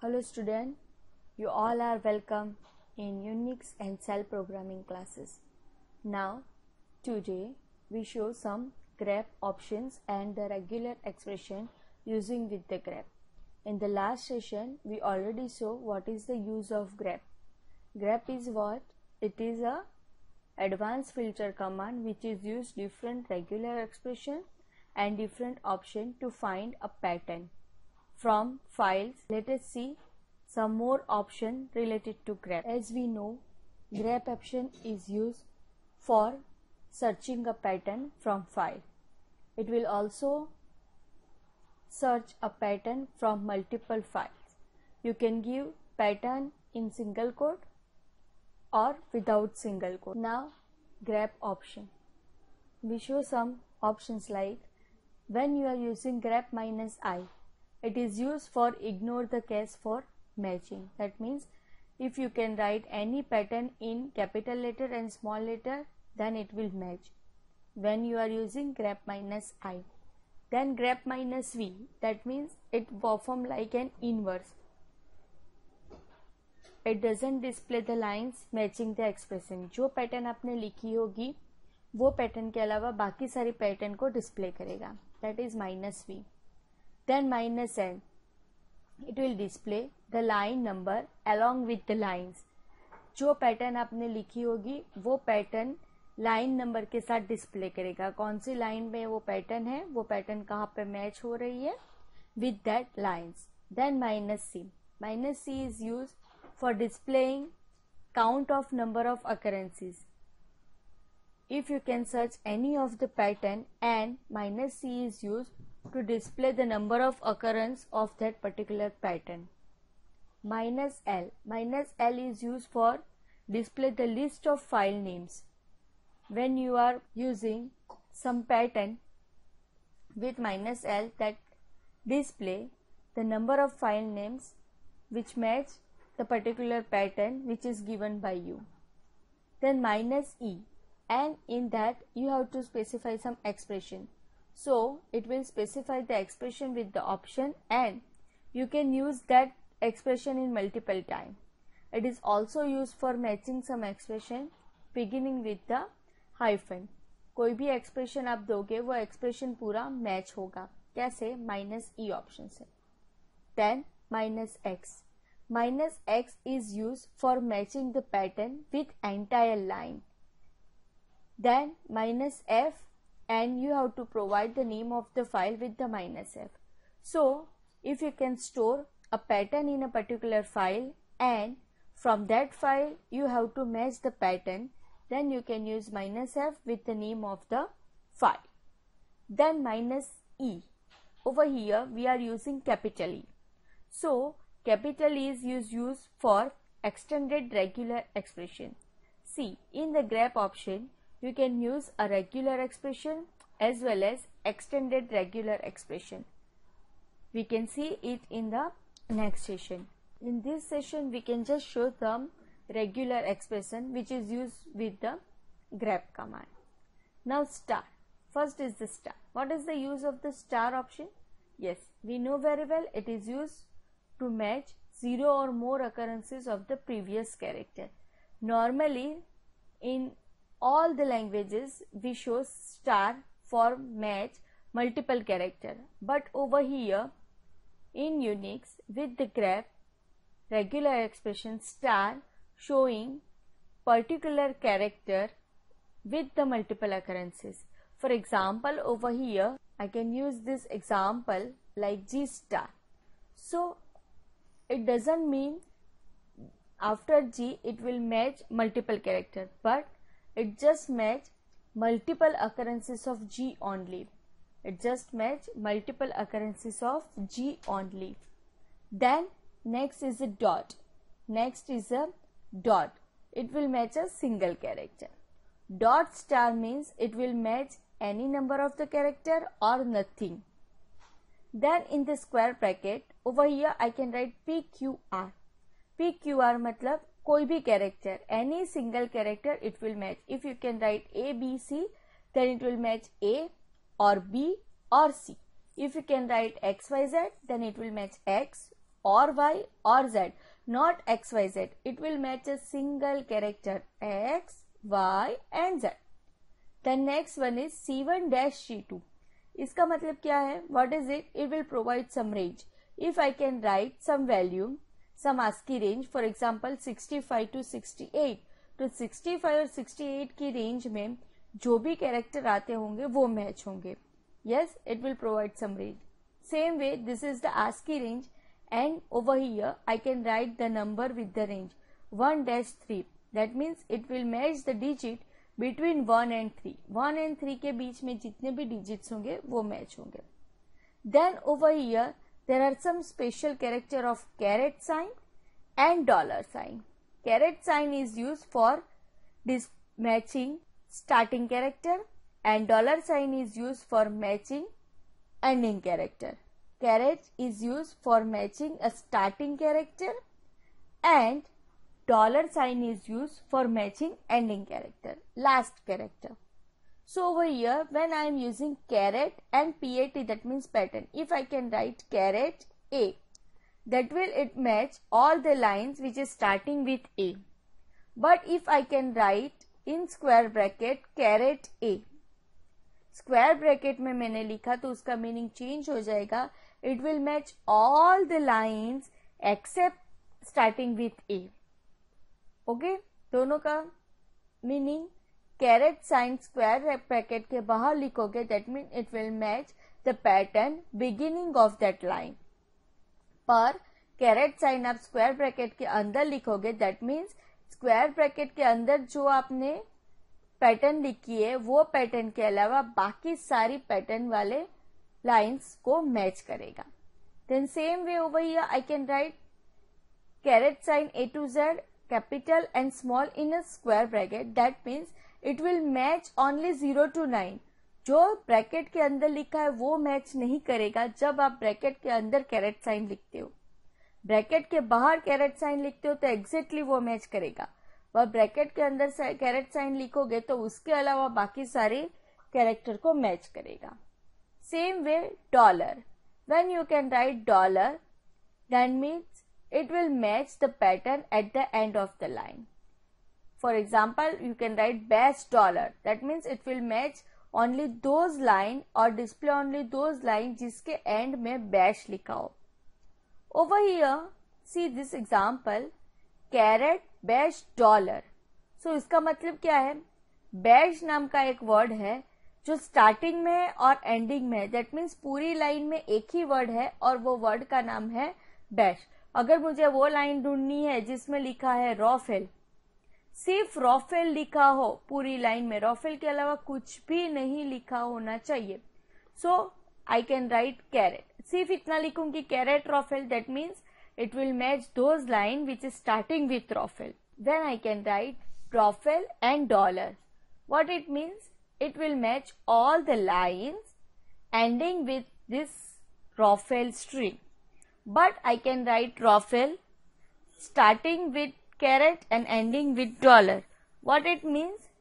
Hello student, you all are welcome in Unix and Cell programming classes. Now, today we show some grep options and the regular expression using with the grep. In the last session, we already saw what is the use of grep. Grep is what? It is a advanced filter command which is used different regular expression and different option to find a pattern from files. Let us see some more option related to grep. As we know, grep option is used for searching a pattern from file. It will also search a pattern from multiple files. You can give pattern in single quote or without single quote. Now, grep option. We show some options like when you are using grep -i, it is used for ignore the case for matching. That means if you can write any pattern in capital letter and small letter, then it will match. When you are using grep -i, then grep -v, that means it perform like an inverse. It doesn't display the lines matching the expression. जो pattern आपने लिखी होगी वो pattern के अलावा बाकी सारी pattern को डिस्प्ले करेगा. That is -v. Then -n, it will display the line number along with the lines. जो पैटर्न आपने लिखी होगी वो पैटर्न लाइन नंबर के साथ डिस्प्ले करेगा. कौन सी लाइन में वो पैटर्न है, वो पैटर्न कहाँ पे मैच हो रही है with that lines. Then -c. -c is used for displaying count of number of occurrences. If you can search any of the pattern and -c is used to display the number of occurrence of that particular pattern. -l. -l is used for display the list of file names. When you are using some pattern with -l, that display the number of file names which match the particular pattern which is given by you. Then -e, and in that you have to specify some expression. So it will specify the expression with the option and you can use that expression in multiple times. It is also used for matching some expression beginning with the hyphen. कोई भी expression आप दोगे वो expression पूरा match होगा. कैसे? -e option से. Then -x. -x is used for matching the pattern with entire line. Then -f, and you have to provide the name of the file with the -f. So if you can store a pattern in a particular file and from that file you have to match the pattern, then you can use -f with the name of the file. Then -e. Over here we are using capital E. So capital E is used for extended regular expression. See, in the grep option you can use a regular expression as well as extended regular expression. We can see it in the next session. In this session we can just show some regular expression which is used with the grep command. Now star. First is the star. What is the use of the star option? Yes, we know very well it is used to match 0 or more occurrences of the previous character. Normally in all the languages we show star for match multiple character, but over here in Unix with the grep regular expression star showing particular character with the multiple occurrences. For example, over here I can use this example like G star. So it doesn't mean after G it will match multiple character, but it just match multiple occurrences of G only. It just match multiple occurrences of G only. Then next is a dot. Next is a dot. It will match a single character. Dot star means it will match any number of the character or nothing. Then in the square bracket over here I can write PQR. PQR मतलब कोई भी character, any single character it will match. If you can write A, B, C, then it will match A or B or C. If you can write XYZ, then it will match X or y or z, not x, y, z. It will match a single character x, y and z. The next one is C1-C2. इसका मतलब क्या है? What is it? It will provide some range. If I can write some value, some ASCII range, for example 65 to 68, तो 65 और 68 की range में जो भी कैरेक्टर आते होंगे वो मैच होंगे. Yes, it will provide some range. Same way, this is the ASCII range, and over here I can write the number with the range 1-3. That means it will match the digit between 1 and 3. 1 and 3 के बीच में जितने भी digits होंगे वो match होंगे. Then over here there are some special character of caret sign and dollar sign. Caret sign is used for matching starting character and dollar sign is used for matching ending character. Caret is used for matching a starting character and dollar sign is used for matching ending character, last character. So over here when I am using caret and PAT, that means pattern, if I can write caret A, that will it match all the lines which is starting with A. But if I can write in square bracket caret A, square bracket में मैंने लिखा तो उसका meaning change हो जाएगा. It will match all the lines except starting with A. Okay, दोनों का meaning caret sign square bracket के बाहर लिखोगे, that mean it will match the pattern beginning of that line. पर कैरेट साइन आप square bracket के अंदर लिखोगे, दैट मीन्स स्क्वायर ब्रैकेट के अंदर जो आपने पैटर्न लिखी है वो पैटर्न के अलावा बाकी सारी पैटर्न वाले लाइंस को मैच करेगा. Then same way over here I can write caret sign A to Z capital and small in a square bracket. That means it will match only 0 to 9. जो bracket के अंदर लिखा है वो match नहीं करेगा जब आप ब्रैकेट के अंदर कैरेट साइन लिखते हो. ब्रैकेट के बाहर कैरेट साइन लिखते हो तो एग्जैक्टली वो मैच करेगा. वह ब्रैकेट के अंदर कैरेट साइन लिखोगे तो उसके अलावा बाकी सारे कैरेक्टर को मैच करेगा. Same way dollar, when you can write dollar, that means it will match the pattern at the end of the line. For example you can write bash dollar, that means it will match only those line और display only those line जिसके end में bash लिखा हो. Over here see this example caret bash dollar. So इसका मतलब क्या है? Bash नाम का एक वर्ड है जो स्टार्टिंग में और एंडिंग में, दैट मीन्स पूरी लाइन में एक ही वर्ड है और वो वर्ड का नाम है बैश. अगर मुझे वो लाइन ढूंढनी है जिसमें लिखा है रॉफेल, सिर्फ रॉफेल लिखा हो पूरी लाइन में, रॉफेल के अलावा कुछ भी नहीं लिखा होना चाहिए. So I can write caret, सिर्फ इतना लिखूंगी कैरेट रॉफेल, that means it will match those line which is starting with Roffel. Then I can write Roffel and dollar. What it means? It will match all the lines ending with this Roffel string. But I can write Roffel starting with caret and ending with dollar. What it means?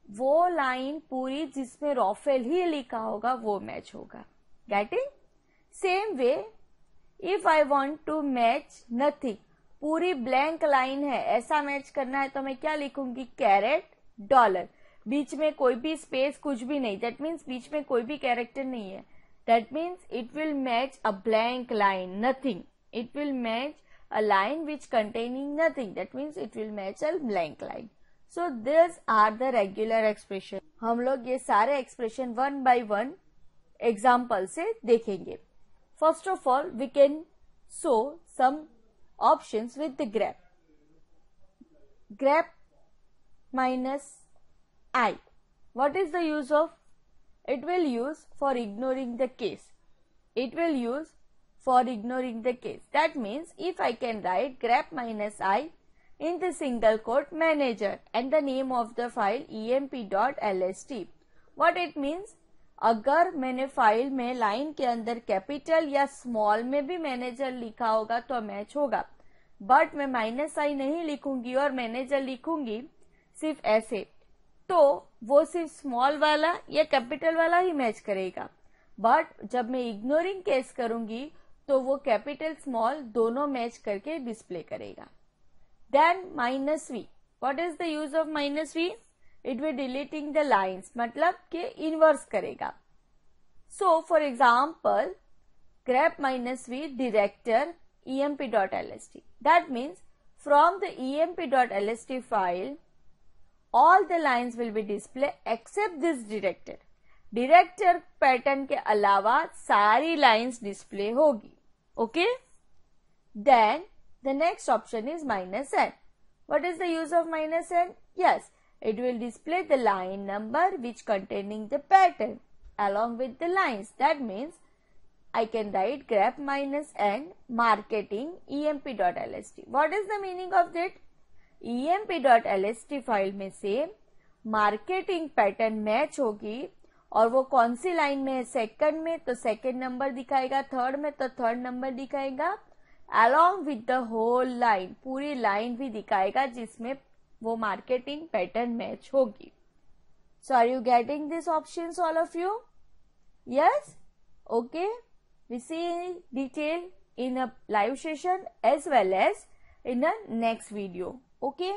वो line पूरी जिसमें Roffel ही लिखा होगा वो match होगा. Getting? Same way, if I want to match nothing, पूरी blank line है, ऐसा मैच करना है तो मैं क्या लिखूंगी? कैरेट डॉलर, बीच में कोई भी स्पेस कुछ भी नहीं, दैट मीन्स बीच में कोई भी कैरेक्टर नहीं है. That means it will match a blank line, nothing. It will match a line which containing nothing, that means it will match a blank line. So this are the regular expression. हम लोग ये सारे expression 1 by 1 example से देखेंगे. First of all, we can show some options with the grep. Grep minus I. What is the use of? It will use for ignoring the case. It will use for ignoring the case. That means if I can write grep minus I in the single quote manager and the name of the file emp.lst. What it means? अगर मैंने file में line के अंदर capital या small में भी manager लिखा होगा तो मैच होगा, बट मैं माइनस आई नहीं लिखूंगी और मैनेजर लिखूंगी सिर्फ ऐसे, तो वो सिर्फ स्मॉल वाला या कैपिटल वाला ही मैच करेगा. बट जब मैं इग्नोरिंग केस करूंगी तो वो कैपिटल स्मॉल दोनों मैच करके डिस्प्ले करेगा. Then minus V. What is the use of minus V? It will deleting the lines, मतलब कि इनवर्स करेगा. So for example grep minus v director emp.lst. That means from the emp.lst file, all the lines will be displayed except this director. Director pattern के अलावा सारी lines display होगी. Okay? Then the next option is minus n. What is the use of minus n? Yes, it will display the line number which containing the pattern along with the lines. That means I can write grep minus n marketing emp.lst. What is the meaning of that? emp.lst file में से marketing pattern match होगी और वो कौन सी line में है? Second में तो सेकंड नंबर दिखाएगा, थर्ड में तो थर्ड नंबर दिखाएगा, along with the whole line, पूरी लाइन भी दिखाएगा जिसमें वो मार्केटिंग पैटर्न मैच होगी. So are you getting these options, all of you? Yes? Okay. We see detail in a live session as well as in a next video. Okay.